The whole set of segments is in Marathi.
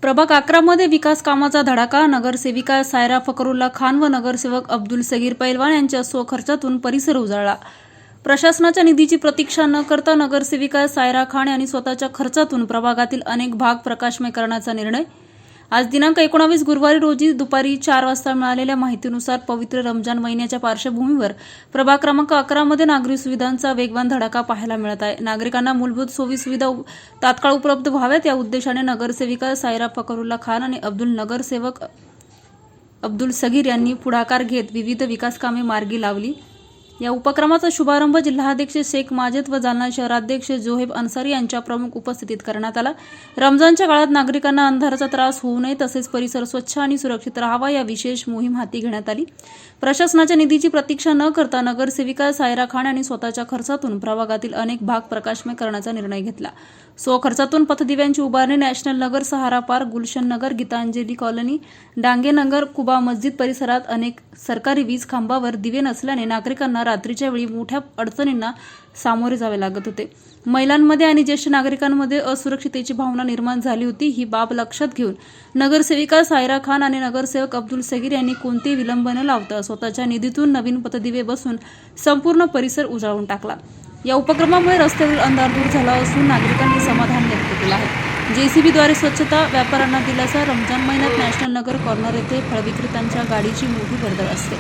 प्रभाग 11 मध्ये विकास कामाचा धडाका. नगरसेविका सायरा फकरुल्ला खान व नगरसेवक अब्दुल सगीर पैलवान यांच्या स्वखर्चातून परिसर उजळला. प्रशासनाच्या निधीची प्रतीक्षा न करता नगरसेविका सायरा खान यांनी स्वतःच्या खर्चातून प्रभागातील अनेक भाग प्रकाशमय करण्याचा निर्णय. आज दिनांक 19 गुरुवारी रोजी दुपारी 4 वाजता मिळालेल्या माहितीनुसार पवित्र रमजान महिन्याच्या पार्श्वभूमीवर प्रभाग क्रमांक 11 मध्ये नागरी सुविधांचा वेगवान धडाका पाहायला मिळत आहे. नागरिकांना मूलभूत सोयी-सुविधा तात्काळ उपलब्ध व्हाव्यात या उद्देशाने नगरसेविका सायरा फकरुल्ला खान आणि नगरसेवक अब्दुल सगीर यांनी पुढाकार घेत विविध विकास कामे मार्गी लावली. या उपक्रमाचा शुभारंभ जिल्हाध्यक्ष शेख माजिद व जालना शहराध्यक्ष जोहेब अन्सारी यांच्या प्रमुख उपस्थितीत करण्यात आला. रमजानच्या काळात नागरिकांना अंधाराचा त्रास होऊ नये तसेच परिसर स्वच्छ आणि सुरक्षित राहावा या विशेष मोहीम हाती घेण्यात आली. प्रशासनाच्या निधीची प्रतीक्षा न करता नगरसेविका सायरा खान यांनी स्वतःच्या खर्चातून प्रभागातील अनेक भाग प्रकाशमय करण्याचा निर्णय घेतला. स्वखर्चातून पथदिव्यांची उभारणी, नॅशनल नगर, सहारा पार्क, गुलशन नगर, गीतांजली कॉलनी, डांगे नगर, कुबा मस्जिद परिसरात अनेक सरकारी वीज खांबावर दिवे नसल्याने नागरिकांना रात्रीच्या वेळी मोठ्या अडचणींना सामोरे जावे लागत होते. महिलांमध्ये आणि ज्येष्ठ नागरिकांमध्ये असुरक्षिततेची भावना निर्माण झाली होती. ही बाब लक्षात घेऊन नगरसेविका सायरा खान आणि नगरसेवक अब्दुल सगीर यांनी कोणतेही विलंब न लावता स्वतःच्या निधीतून नवीन पथदिवे बसवून संपूर्ण परिसर उजळवून टाकला. या उपक्रमामुळे रस्त्यावरील अंधार दूर झाला असून नागरिकांनी समाधान व्यक्त केलं आहे. जेसीबीद्वारे स्वच्छता, व्यापाऱ्यांना दिलासा. रमजान महिन्यात नॅशनल नगर कॉर्नर येथे फळविक्रेत्यांच्या गाडीची मोठी वर्दळ असते,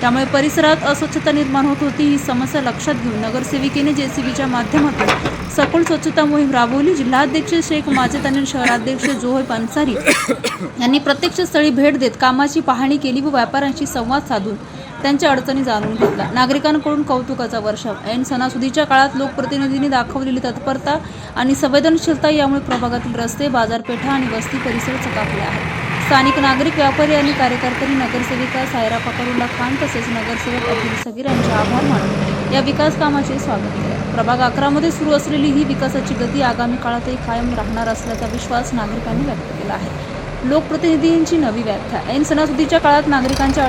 त्यामुळे परिसरात अस्वच्छता निर्माण होत होती. ही समस्या लक्षात घेऊन नगरसेविकेने जेसीबीच्या माध्यमातून सखोल स्वच्छता मोहीम राबवली. जिल्हाध्यक्ष शेख माजिद आणि शहराध्यक्ष जोहेब अन्सारी यांनी प्रत्यक्ष स्थळी भेट देत कामाची पाहणी केली व व्यापाऱ्यांशी संवाद साधून त्यांच्या अडचणी जाणून घेतल्या. नागरिकांकडून कौतुकाचा वर्षाव. ऐन सणासुदीच्या काळात लोकप्रतिनिधींनी दाखवलेली तत्परता आणि संवेदनशीलता यामुळे प्रभागातील रस्ते, बाजारपेठा आणि वस्ती परिसर चकाकले आहे. स्थानिक नागरिक, व्यापारी आणि कार्यकर्त्यांनी नगरसेविका सायरा फकरुल्ला खान तसेच नगरसेवक अब्दुल सगीर यांचे आभार मानून या विकास कामाचे स्वागत केले. प्रभाग 11 मध्ये सुरू असलेली ही विकासाची गती आगामी काळातही कायम राहणार असल्याचा विश्वास नागरिकांनी व्यक्त केला आहे. लोकप्रतिनिधींची नवी व्याख्या. ऐन सणासुदीच्या काळात नागरिकांच्या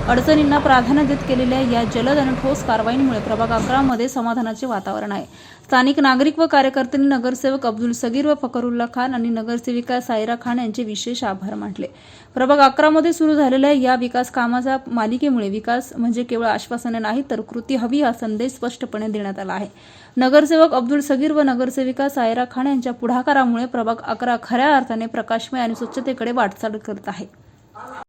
अडचणींना प्राधान्य देत केलेल्या या जलद आणि ठोस कारवाईंमुळे प्रभाग 11 मध्ये समाधानाचे वातावरण आहे. स्थानिक नागरिक व कार्यकर्त्यांनी नगरसेवक अब्दुल सगीर व फकरुल्ला खान आणि नगरसेविका सायरा खान यांचे विशेष आभार मानले. प्रभाग 11 मध्ये सुरू झालेल्या या विकास कामाच्या मालिकेमुळे विकास म्हणजे केवळ आश्वासने नाही तर कृती हवी हा संदेश स्पष्टपणे देण्यात आला आहे. नगरसेवक अब्दुल सगीर व नगरसेविका सायरा खान यांच्या पुढाकारामुळे प्रभाग 11 खऱ्या अर्थाने प्रकाशमय आणि स्वच्छतेकडे वाटचाल करत आहे.